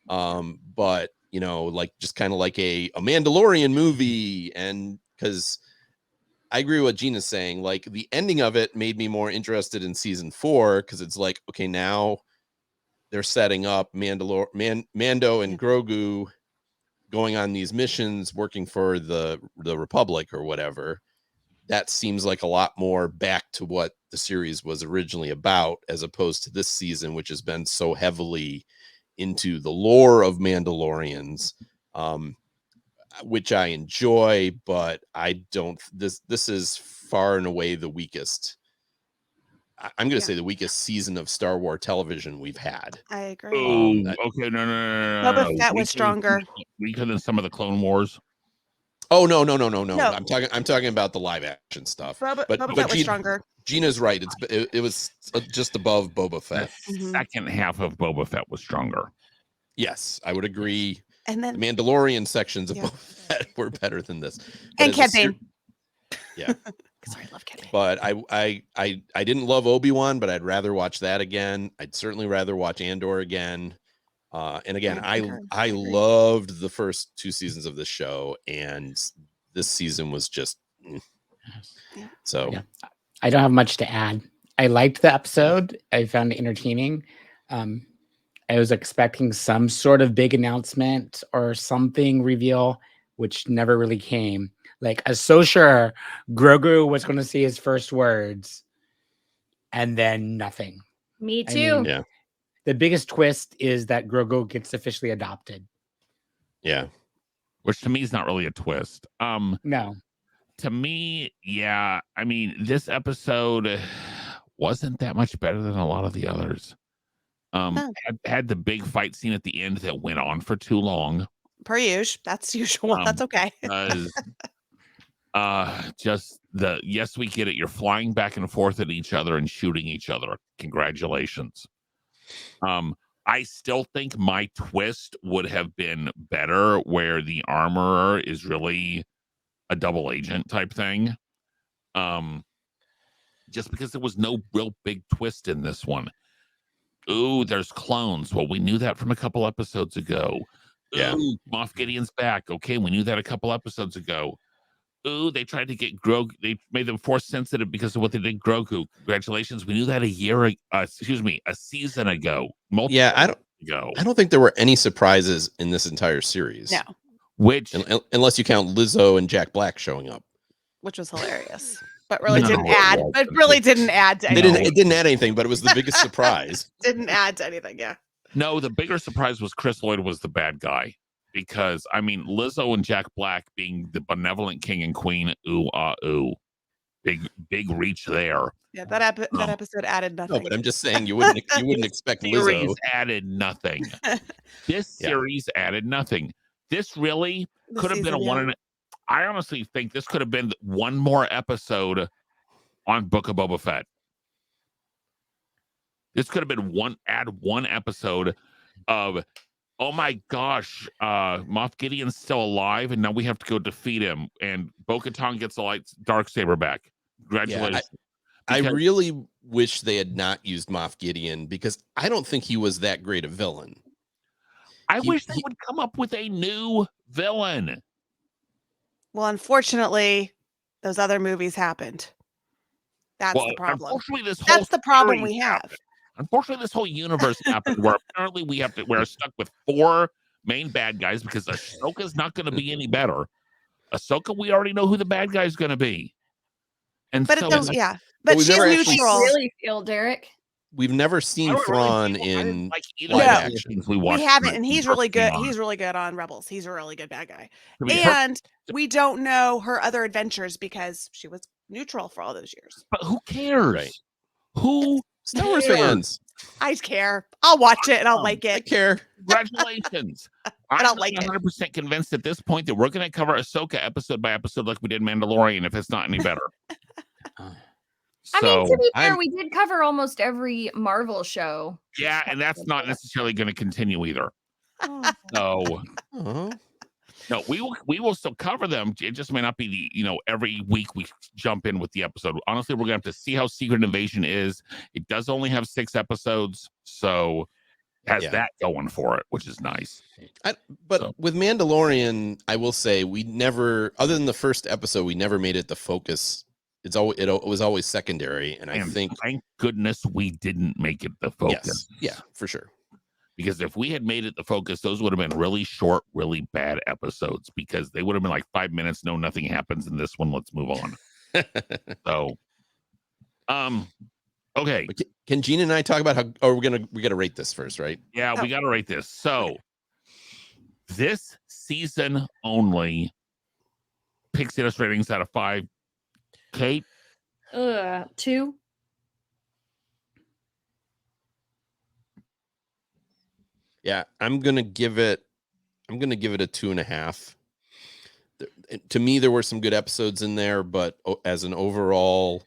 But like just kind of like a Mandalorian movie, and because I agree with what Gina's saying, like the ending of it made me more interested in season 4, because it's like, okay, now they're setting up Mando and Grogu going on these missions, working for the Republic or whatever. That seems like a lot more back to what the series was originally about, as opposed to this season, which has been so heavily into the lore of Mandalorians, which I enjoy, but I don't. This is far and away the weakest. I'm going to say the weakest season of Star Wars television we've had. I agree. Okay, no. Boba Fett was stronger. Weaker than some of the Clone Wars. Oh no. I'm talking about the live action stuff. Boba Fett was stronger. Gina's right. It was just above Boba Fett. The second half of Boba Fett was stronger. Yes, I would agree. And then the Mandalorian sections of Boba Fett were better than this. And Cad Bane. Yeah. Sorry, I love Cad Bane. But I didn't love Obi-Wan, but I'd rather watch that again. I'd certainly rather watch Andor again. And again, I loved the first 2 seasons of this show, and this season was just so. Yeah. I don't have much to add. I liked the episode. I found it entertaining. I was expecting some sort of big announcement or something reveal, which never really came. Like, I was so sure Grogu was going to say his first words, and then nothing. Me too. Yeah. The biggest twist is that Grogu gets officially adopted. Yeah. Which to me is not really a twist. No. To me, yeah. I mean, this episode wasn't that much better than a lot of the others. Had the big fight scene at the end that went on for too long. Per usual. That's usual. That's okay. Just yes, we get it. You're flying back and forth at each other and shooting each other. Congratulations. I still think my twist would have been better, where the armorer is really a double agent type thing. Just because there was no real big twist in this one. Ooh, there's clones. Well, we knew that from a couple episodes ago. Yeah. Ooh, Moff Gideon's back. Okay, we knew that a couple episodes ago. Ooh, they tried to get Grogu. They made them force sensitive because of what they did Grogu. Congratulations. We knew that a season ago. I don't think there were any surprises in this entire series. No. Which, unless you count Lizzo and Jack Black showing up, which was hilarious, but really didn't add. But really didn't add to anything. It didn't add anything, but it was the biggest surprise. Didn't add to anything. Yeah. No, the bigger surprise was Chris Lloyd was the bad guy. Because, I mean, Lizzo and Jack Black being the benevolent king and queen, ooh. Big reach there. Yeah, that episode added nothing. No, but I'm just saying you wouldn't expect Lizzo. Series added nothing. This series added nothing. This really could have been a one. I honestly think this could have been one more episode on Book of Boba Fett. This could have been one episode of, oh my gosh, Moff Gideon's still alive, and now we have to go defeat him. And Bo-Katan gets a Darksaber back. Congratulations. I really wish they had not used Moff Gideon, because I don't think he was that great a villain. I wish they would come up with a new villain. Well, unfortunately, those other movies happened. That's the problem. That's the problem we have. Unfortunately, this whole universe happened where apparently we're stuck with 4 main bad guys, because Ahsoka's not going to be any better. Ahsoka, we already know who the bad guy is going to be. And but she's neutral. Really feel, Derek? We've never seen Thrawn in live action. We haven't, and he's really good. He's really good on Rebels. He's a really good bad guy. And we don't know her other adventures because she was neutral for all those years. But who cares? Right. Who Star Wars fans? I care. I'll watch it and I'll like it. I care. Congratulations. I'm like 100% convinced at this point that we're going to cover Ahsoka episode by episode like we did Mandalorian, if it's not any better. I mean, to be fair, we did cover almost every Marvel show. Yeah, and that's not necessarily going to continue either. So, no, we will still cover them. It just may not be every week we jump in with the episode. Honestly, we're going to have to see how Secret Invasion is. It does only have 6 episodes, so it has that going for it, which is nice. With Mandalorian, I will say we never, other than the first episode, we never made it the focus. It was always secondary, and I think thank goodness we didn't make it the focus. Yes. Yeah, for sure. Because if we had made it the focus, those would have been really short, really bad episodes because they would have been like 5 minutes. No, nothing happens in this one. Let's move on. So, okay. Can Gina and I talk about how? Oh, we gotta rate this first, right? Yeah, we got to rate this. So, this season only picks us ratings out of 5. Kate, 2. Yeah, I'm gonna give it a 2.5. To me, there were some good episodes in there, but as an overall,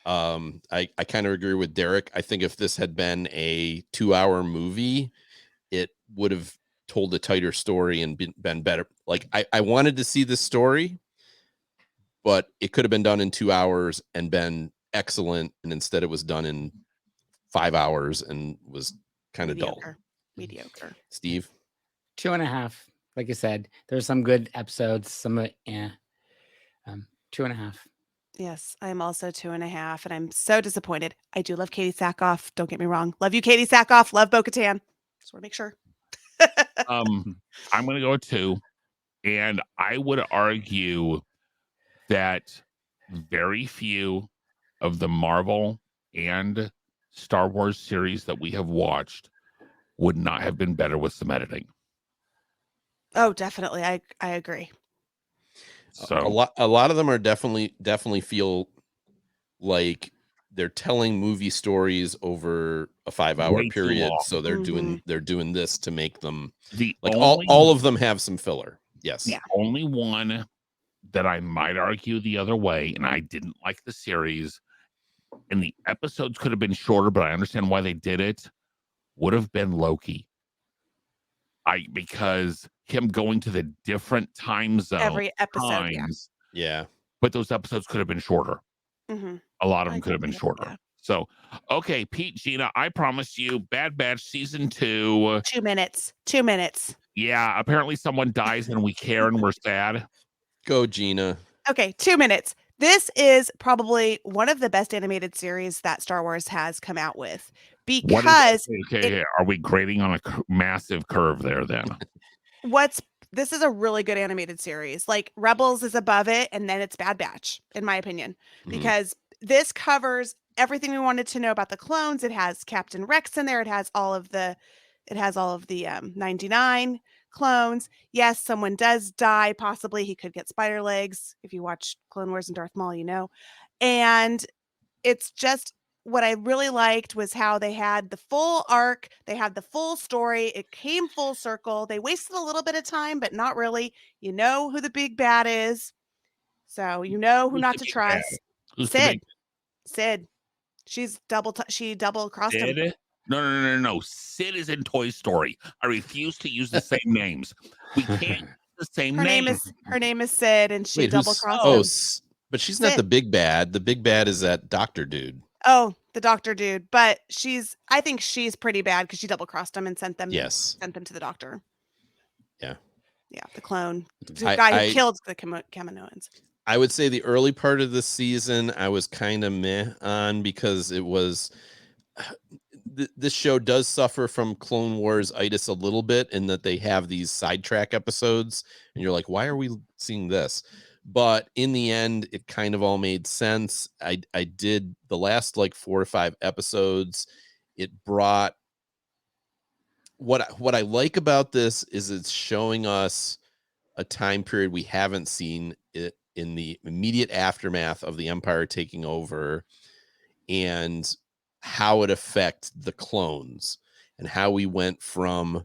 I kind of agree with Derek. I think if this had been a 2-hour movie, it would have told a tighter story and been better. Like I wanted to see this story, but it could have been done in 2 hours and been excellent. And instead it was done in 5 hours and was kind of dull. Mediocre. Steve? 2.5. Like I said, there's some good episodes, some 2.5. Yes, I'm also 2.5, and I'm so disappointed. I do love Katie Sackhoff. Don't get me wrong. Love you, Katie Sackhoff. Love Bo-Katan. Just want to make sure. I'm going to go with 2. And I would argue that very few of the Marvel and Star Wars series that we have watched would not have been better with some editing. Oh, definitely. I agree. So a lot of them are definitely feel like they're telling movie stories over a 5-hour way too period. long. So they're doing this to make them The like only, all of them have some filler. Yes. Yeah. only one that I might argue the other way, and I didn't like the series, and the episodes could have been shorter, but I understand why they did it, would have been Loki. Because him going to the different time zone Every episode, times, Yeah. but those episodes could have been shorter. Mm-hmm. A lot of them could have been agree, shorter. yeah. So, okay, Pete, Gina, I promised you Bad Batch season 2. 2 minutes. 2 minutes. Yeah, apparently someone dies and we care and we're sad. Go, Gina. Okay, 2 minutes. This is probably one of the best animated series that Star Wars has come out with because are we grading on a massive curve there then? this is a really good animated series. Like Rebels is above it, and then it's Bad Batch, in my opinion, because this covers everything we wanted to know about the clones. It has Captain Rex in there. It has all of the 99 clones. Yes, someone does die. Possibly he could get spider legs. If you watch Clone Wars and Darth Maul, you know. And it's just what I really liked was how they had the full arc. They had the full story. It came full circle. They wasted a little bit of time, but not really. You know who the big bad is. So you know who not to trust. Sid. She's she double crossed him. No. Sid is in Toy Story. I refuse to use the same names. We can't use the same names. Her name is Sid, and she double crossed him. But she's not the big bad. The big bad is that doctor dude. Oh, the doctor dude. But I think she's pretty bad because she double crossed him and sent them to the doctor. Yeah. Yeah, the clone. The guy who killed the Kaminoans. I would say the early part of the season I was kind of meh on because it was this show does suffer from Clone Wars-itis a little bit in that they have these sidetrack episodes and you're like, why are we seeing this? But in the end, it kind of all made sense. I did the last like 4 or 5 episodes. It brought what I like about this is it's showing us a time period we haven't seen it in the immediate aftermath of the Empire taking over and how it affects the clones and how we went from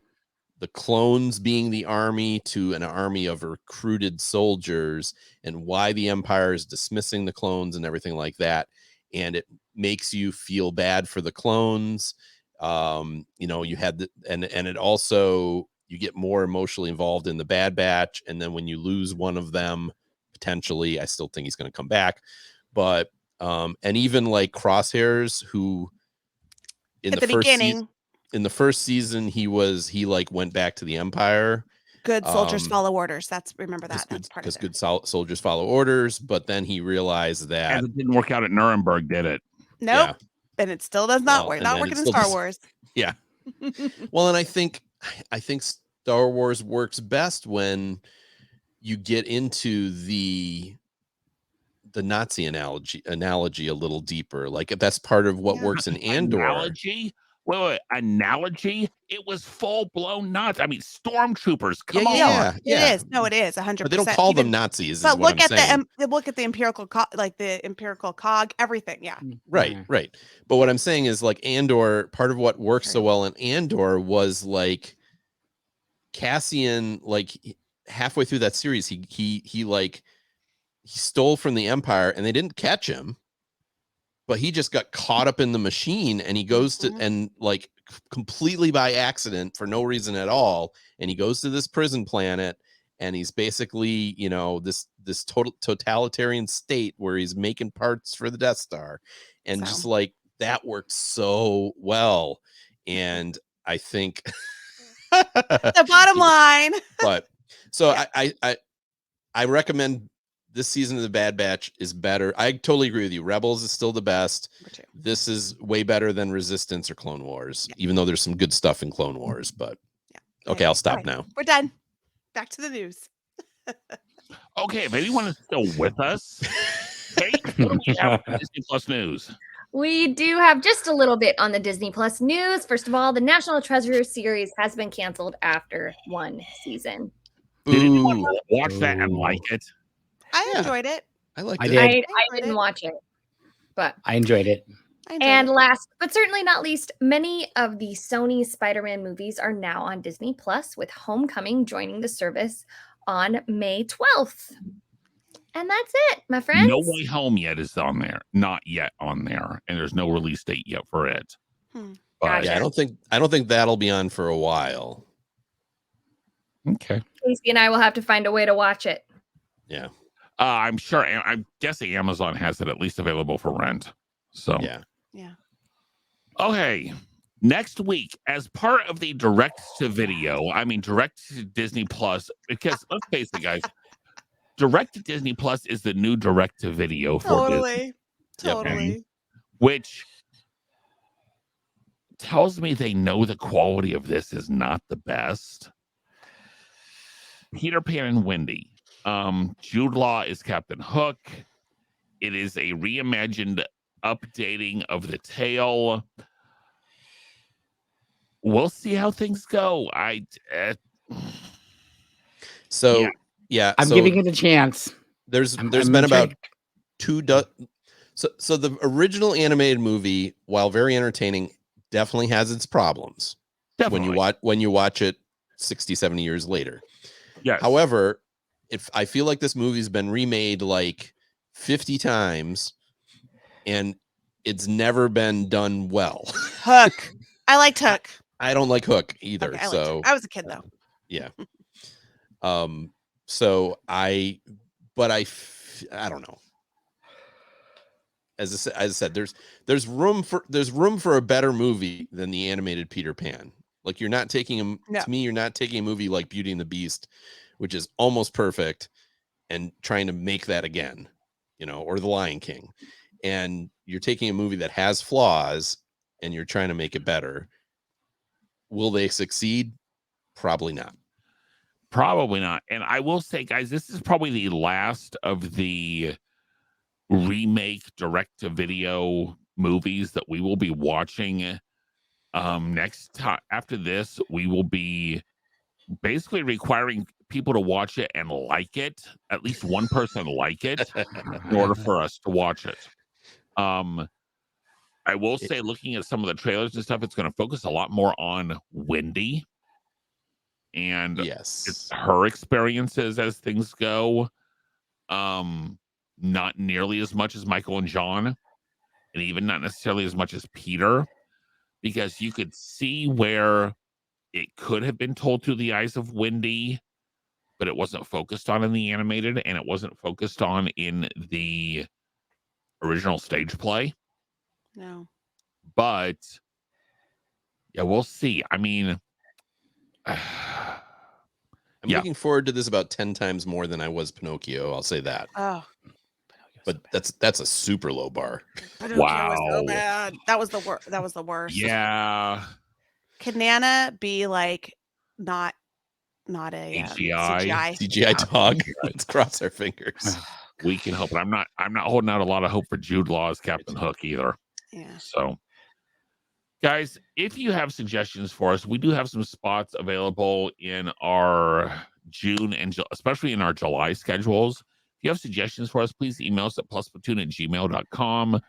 the clones being the army to an army of recruited soldiers and why the Empire is dismissing the clones and everything like that. And it makes you feel bad for the clones. You had and it also, you get more emotionally involved in the Bad Batch. And then when you lose one of them, potentially, I still think he's going to come back, but and even like Crosshairs, who in the first beginning, in the first season, he went back to the Empire. Good soldiers follow orders. That's part of it. Because good soldiers follow orders, but then he realized that it didn't work out at Nuremberg, did it? Nope. Yeah. And it still does not work. Not working in Star Wars. Yeah. Well, and I think Star Wars works best when you get into the Nazi analogy a little deeper. Like that's part of what works in Andor. Analogy? Wait, analogy? It was full blown Nazi. I mean, stormtroopers. Come on. Yeah. It is. No, it is 100%. But they don't call them Nazis. But is what look I'm at saying. look at the empirical cog, everything. Yeah. Right. But what I'm saying is like Andor, part of what works so well in Andor was like Cassian, like halfway through that series, he stole from the Empire and they didn't catch him, but he just got caught up in the machine and he goes to and like completely by accident for no reason at all, and he goes to this prison planet and he's basically, you know, this total totalitarian state where he's making parts for the Death Star, and just like that worked so well. And I think the bottom line. But so I recommend this season of the Bad Batch is better. I totally agree with you. Rebels is still the best. This is way better than Resistance or Clone Wars, even though there's some good stuff in Clone Wars. But okay, I'll stop now. We're done. Back to the news. Okay, if anyone is still with us, hey, what do we have for Disney Plus news? We do have just a little bit on the Disney Plus news. First of all, the National Treasure series has been canceled after one season. Did anyone watch that and like it? I enjoyed it. I liked it. I didn't watch it, but I enjoyed it. And last but certainly not least, many of the Sony Spider-Man movies are now on Disney Plus, with Homecoming joining the service on May 12th. And that's it, my friends. No Way Home yet is on there. Not yet on there. And there's no release date yet for it. But yeah, I don't think that'll be on for a while. Okay. Casey and I will have to find a way to watch it. Yeah. I'm sure. I'm guessing Amazon has it at least available for rent. So yeah. Okay. Next week, as part of the direct to Disney Plus, because let's face it, guys, direct to Disney Plus is the new direct to video for Disney. Totally. Which tells me they know the quality of this is not the best. Peter Pan and Wendy. Jude Law is Captain Hook. It is a reimagined updating of the tale. We'll see how things go. I'm giving it a chance. There's been about two. So the original animated movie, while very entertaining, definitely has its problems. Definitely. When you watch it 60, 70 years later. Yes. However, if I feel like this movie's been remade like 50 times and it's never been done well. Hook. I liked Hook. I don't like Hook either. Okay, so I was a kid though. Yeah. So I don't know. As I said, there's room for a better movie than the animated Peter Pan. Like you're not taking to me, you're not taking a movie like Beauty and the Beast, which is almost perfect, and trying to make that again, you know, or The Lion King. And you're taking a movie that has flaws and you're trying to make it better. Will they succeed? Probably not. Probably not. And I will say, guys, this is probably the last of the remake direct-to-video movies that we will be watching. Next time after this, we will be basically requiring people to watch it and like it. At least one person like it in order for us to watch it. I will say, looking at some of the trailers and stuff, it's going to focus a lot more on Wendy and her experiences as things go. Not nearly as much as Michael and John, and even not necessarily as much as Peter, because you could see where it could have been told through the eyes of Wendy, but it wasn't focused on in the animated, and it wasn't focused on in the original stage play. No. But yeah, we'll see. I mean, I'm looking forward to this about 10 times more than I was Pinocchio. I'll say that. Oh. But that's a super low bar. Pinocchio was so bad. That was the worst. Yeah. Can Nana be like not a CGI? CGI dog. Let's cross our fingers. We can hope. I'm not holding out a lot of hope for Jude Law as Captain Hook either. Yeah. So, guys, if you have suggestions for us, we do have some spots available in our June and especially in our July schedules. If you have suggestions for us, please email us at plusplatoon@gmail.com.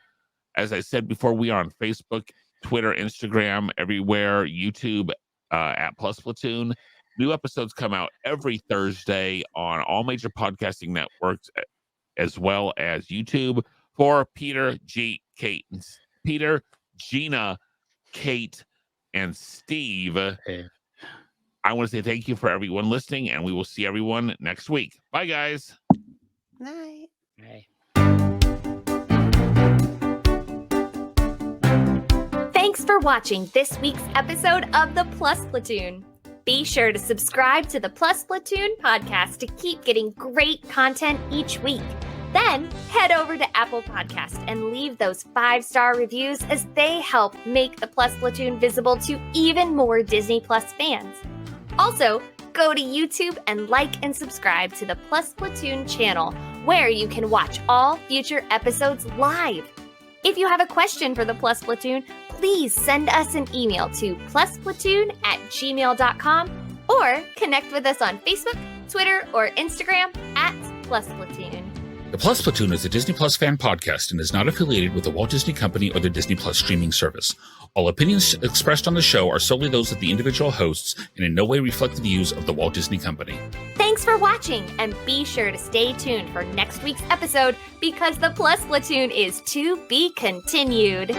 As I said before, we are on Facebook, Twitter, Instagram, everywhere, YouTube at plusplatoon. New episodes come out every Thursday on all major podcasting networks, as well as YouTube. For Peter, Gina, Kate, and Steve, I want to say thank you for everyone listening, and we will see everyone next week. Bye, guys. Night. Hey. Thanks for watching this week's episode of the Plus Platoon. Be sure to subscribe to the Plus Platoon podcast to keep getting great content each week. Then head over to Apple Podcasts and leave those 5-star reviews, as they help make the Plus Platoon visible to even more Disney Plus fans. Also, go to YouTube and like and subscribe to the Plus Platoon channel, where you can watch all future episodes live. If you have a question for the Plus Platoon, please send us an email to plusplatoon@gmail.com or connect with us on Facebook, Twitter, or Instagram at plusplatoon. The Plus Platoon is a Disney Plus fan podcast and is not affiliated with the Walt Disney Company or the Disney Plus streaming service. All opinions expressed on the show are solely those of the individual hosts and in no way reflect the views of the Walt Disney Company. Thanks for watching, and be sure to stay tuned for next week's episode, because the Plus Platoon is to be continued.